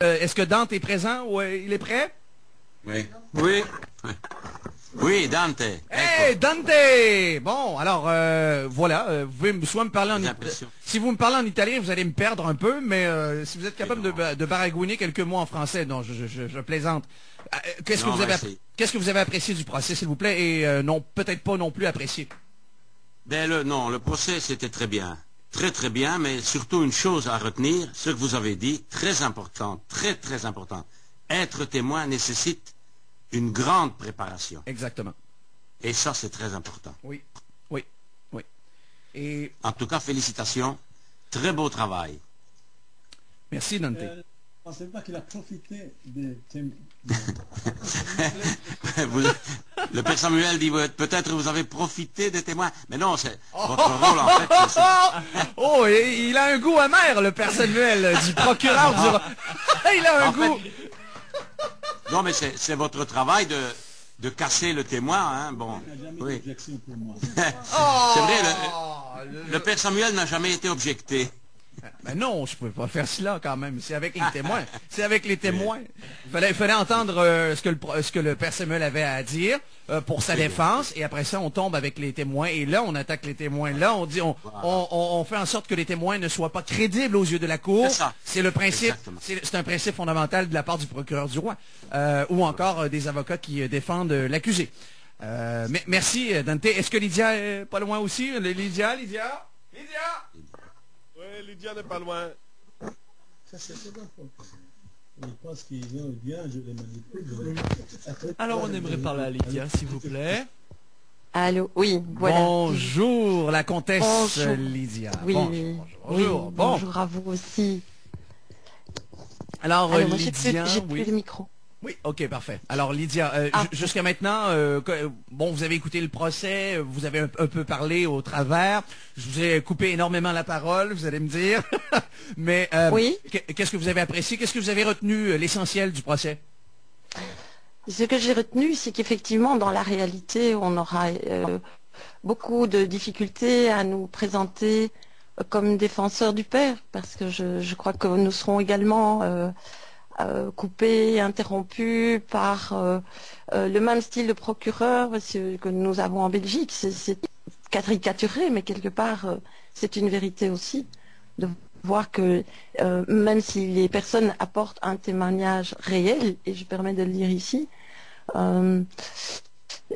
Est-ce que Dante est présent ou il est prêt? Oui. Oui. Oui, Dante. Hey, Dante! Bon, alors, voilà, vous pouvez soit me parler en si vous me parlez en italien, vous allez me perdre un peu, mais si vous êtes capable de baragouiner quelques mots en français, non, je plaisante. Qu'est-ce que vous avez apprécié du procès, s'il vous plaît, et non, peut-être pas non plus apprécié? Ben le procès, c'était très bien. Très très bien, mais surtout une chose à retenir, ce que vous avez dit, très important, très très important. Être témoin nécessite une grande préparation. Exactement. Et ça, c'est très important. Oui, oui, oui. Et... En tout cas, félicitations. Très beau travail. Merci, Dante. Je ne pensais pas qu'il a profité de... Le Père Samuel dit, peut-être vous avez profité des témoins. Mais non, c'est votre rôle, en fait. Oh, il a un goût amer, le Père Samuel, du procureur du... Il a un goût... Non, mais c'est votre travail de casser le témoin, hein, bon. Oui. C'est vrai, le Père Samuel n'a jamais été objecté. Ben non, je ne pouvais pas faire cela quand même. C'est avec les témoins. C'est avec les témoins. Il fallait entendre ce que le Père Samuel avait à dire pour sa défense. Et après ça, on tombe avec les témoins. Et là, on attaque les témoins. Là, on dit, on fait en sorte que les témoins ne soient pas crédibles aux yeux de la Cour. C'est le principe. C'est un principe fondamental de la part du procureur du roi. Ou encore des avocats qui défendent l'accusé. Merci, Dante. Est-ce que Lydia est pas loin aussi? Lydia? Oui, Lydia n'est pas loin. Ça, c'est bon. Il pense qu'ils ont bien, je les manipule. Alors, on aimerait parler à Lydia, s'il vous plaît. Allô, oui, voilà. Bonjour, la comtesse Lydia. Oui, bonjour. Oui, bonjour à vous aussi. Alors, moi, Lydia, j'ai plus de micro. Oui, ok, parfait. Alors, Lydia, jusqu'à maintenant, bon, vous avez écouté le procès, vous avez un peu parlé au travers. Je vous ai coupé énormément la parole, vous allez me dire. Mais oui. Qu'est-ce que vous avez apprécié? Qu'est-ce que vous avez retenu l'essentiel du procès? Ce que j'ai retenu, c'est qu'effectivement, dans la réalité, on aura beaucoup de difficultés à nous présenter comme défenseurs du père, parce que je crois que nous serons également coupés, interrompus par le même style de procureur que nous avons en Belgique. C'est caricaturé, mais quelque part, c'est une vérité aussi, de voir que même si les personnes apportent un témoignage réel, et je permets de le dire ici,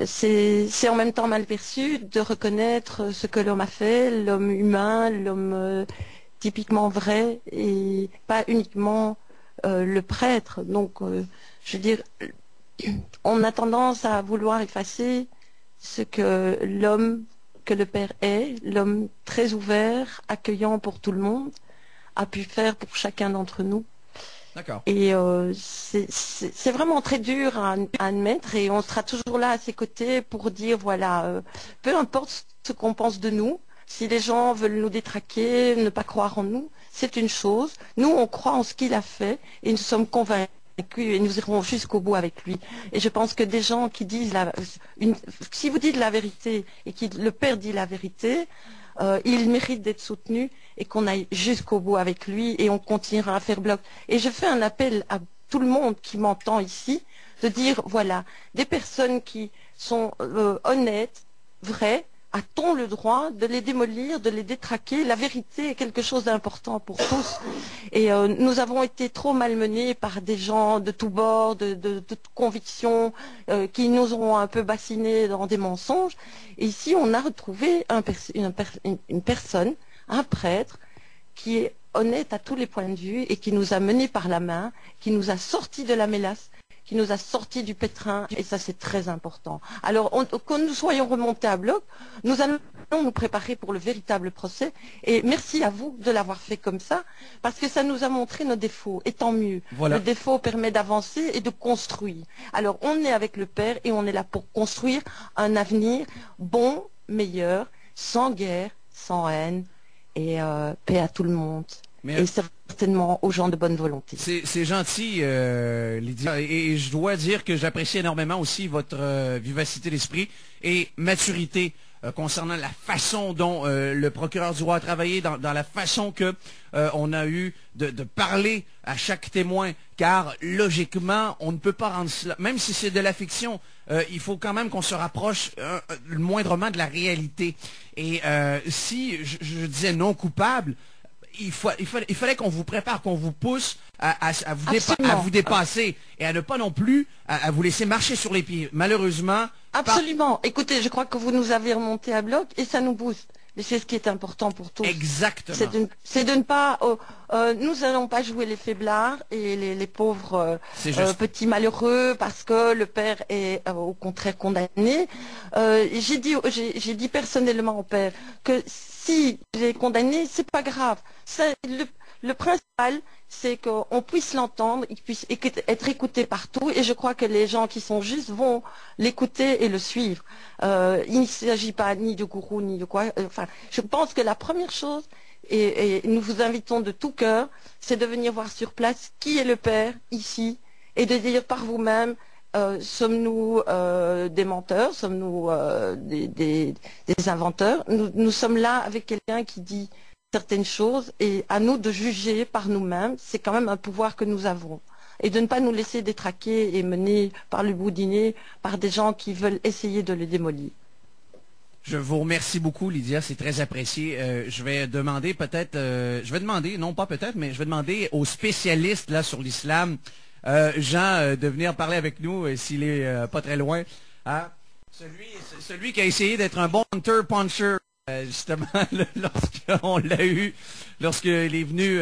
c'est en même temps mal perçu de reconnaître ce que l'homme a fait, l'homme humain, l'homme typiquement vrai, et pas uniquement le prêtre. Donc, je veux dire, on a tendance à vouloir effacer ce que l'homme, que le Père est, l'homme très ouvert, accueillant pour tout le monde, a pu faire pour chacun d'entre nous. D'accord. Et c'est vraiment très dur à admettre, et on sera toujours là à ses côtés pour dire, voilà, peu importe ce qu'on pense de nous, si les gens veulent nous détraquer, ne pas croire en nous, c'est une chose. Nous, on croit en ce qu'il a fait et nous sommes convaincus et nous irons jusqu'au bout avec lui. Et je pense que des gens qui disent si vous dites la vérité et que le Père dit la vérité, il mérite d'être soutenu et qu'on aille jusqu'au bout avec lui, et on continuera à faire bloc. Et je fais un appel à tout le monde qui m'entend ici, de dire, voilà, des personnes qui sont honnêtes, vraies, a-t-on le droit de les démolir, de les détraquer? La vérité est quelque chose d'important pour tous. Et nous avons été trop malmenés par des gens de tous bords, de toutes convictions, qui nous ont un peu bassinés dans des mensonges. Et ici, on a retrouvé une personne, un prêtre, qui est honnête à tous les points de vue et qui nous a menés par la main, qui nous a sortis de la mélasse, qui nous a sortis du pétrin, et ça c'est très important. Alors, quand nous soyons remontés à bloc, nous allons nous préparer pour le véritable procès, et merci à vous de l'avoir fait comme ça, parce que ça nous a montré nos défauts, et tant mieux. Voilà. Le défaut permet d'avancer et de construire. Alors, on est avec le Père, et on est là pour construire un avenir bon, meilleur, sans guerre, sans haine, et paix à tout le monde. Et certainement aux gens de bonne volonté. C'est gentil, Lydia. Et je dois dire que j'apprécie énormément aussi votre vivacité d'esprit et maturité concernant la façon dont le procureur du roi a travaillé, dans la façon que on a eu de parler à chaque témoin, car logiquement, on ne peut pas rendre cela, même si c'est de la fiction, il faut quand même qu'on se rapproche moindrement de la réalité. Et si je disais non coupable, il fallait qu'on vous prépare, qu'on vous pousse à vous dépasser et à ne pas non plus à vous laisser marcher sur les pieds. Malheureusement... Absolument. Écoutez, je crois que vous nous avez remonté à bloc et ça nous booste. Mais c'est ce qui est important pour tous. Exactement. C'est de ne pas... nous n'allons pas jouer les faiblards et les pauvres petits malheureux parce que le père est au contraire condamné. J'ai dit personnellement au père que si il est condamné, c'est pas grave. Le principal, c'est qu'on puisse l'entendre, il puisse être écouté partout, et je crois que les gens qui sont justes vont l'écouter et le suivre. Il ne s'agit pas ni de gourou, ni de quoi. Enfin, je pense que la première chose, et nous vous invitons de tout cœur, c'est de venir voir sur place qui est le père ici, et de dire par vous-même, sommes-nous des menteurs, sommes-nous des inventeurs. Nous sommes là avec quelqu'un qui dit certaines choses et à nous de juger par nous-mêmes. C'est quand même un pouvoir que nous avons. Et de ne pas nous laisser détraquer et mener par le bout du nez par des gens qui veulent essayer de le démolir. Je vous remercie beaucoup, Lydia, c'est très apprécié. Je vais demander non pas peut-être, mais je vais demander aux spécialistes là sur l'islam, Jean, de venir parler avec nous s'il est pas très loin. Hein? Celui qui a essayé d'être un bon hunter-puncher. Justement, lorsqu'on l'a eu, lorsqu'il est venu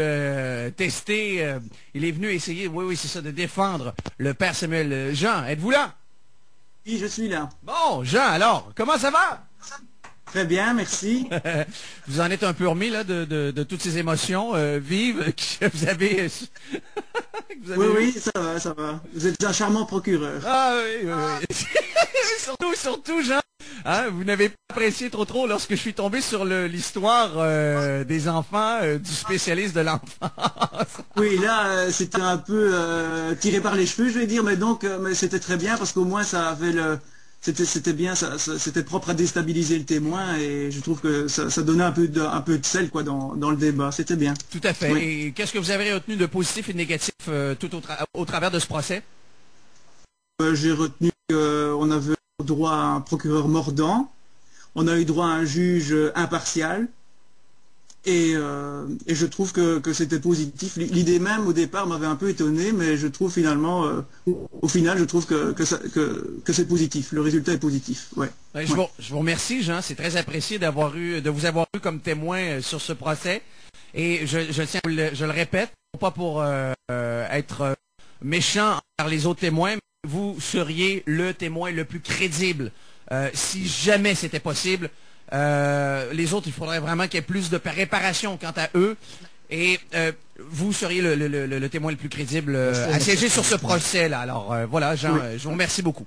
tester, il est venu essayer, oui, c'est ça, de défendre le père Samuel. Jean, êtes-vous là? Oui, je suis là. Bon, Jean, alors, comment ça va? Très bien, merci. Vous en êtes un peu remis là de toutes ces émotions vives que vous avez. Oui, ça va. Vous êtes un charmant procureur. Ah oui. surtout, Jean. Hein, vous n'avez pas apprécié trop lorsque je suis tombé sur l'histoire des enfants, du spécialiste de l'enfance. Oui, là, c'était un peu tiré par les cheveux, je vais dire, mais c'était très bien parce qu'au moins ça avait c'était bien, c'était propre à déstabiliser le témoin et je trouve que ça donnait un peu de sel quoi dans le débat. C'était bien. Tout à fait. Oui. Et qu'est-ce que vous avez retenu de positif et de négatif tout au travers de ce procès? J'ai retenu qu'on avait droit à un procureur mordant, on a eu droit à un juge impartial, et je trouve que c'était positif. L'idée même au départ m'avait un peu étonné, mais je trouve finalement, au final, je trouve que c'est positif. Le résultat est positif. Ouais. Je vous remercie, Jean. C'est très apprécié de vous avoir eu comme témoin sur ce procès. Et je tiens, je le répète, pas pour être méchant envers les autres témoins, mais vous seriez le témoin le plus crédible. Si jamais c'était possible, les autres, il faudrait vraiment qu'il y ait plus de réparation quant à eux. Et vous seriez le témoin le plus crédible assiégé sur ce procès-là. Alors voilà, Jean, je vous remercie beaucoup.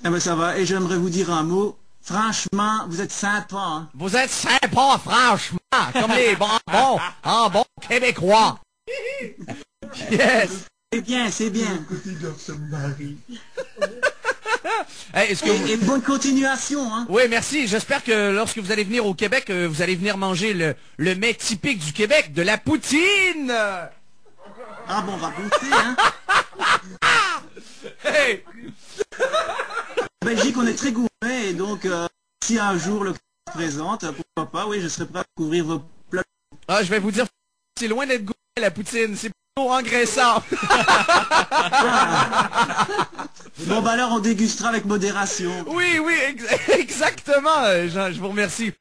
Eh ben, ça va. Et j'aimerais vous dire un mot. Franchement, vous êtes sympa. Hein? Vous êtes sympa, franchement, comme les bonbons en bon québécois. Yes. C'est bien. Hey, et bonne continuation. Hein? Oui, merci. J'espère que lorsque vous allez venir au Québec, vous allez venir manger le mets typique du Québec, de la poutine. Ah bon, on va goûter, hein. Hey. En Belgique, on est très gourmet, et donc, si un jour le se présente, pourquoi pas, oui, je serai prêt à découvrir vos plats. Ah, je vais vous dire, c'est loin d'être gourmet, la poutine. C'est plutôt engraissant. Bon, bah alors, on dégustera avec modération. Oui, exactement, Jean, je vous remercie.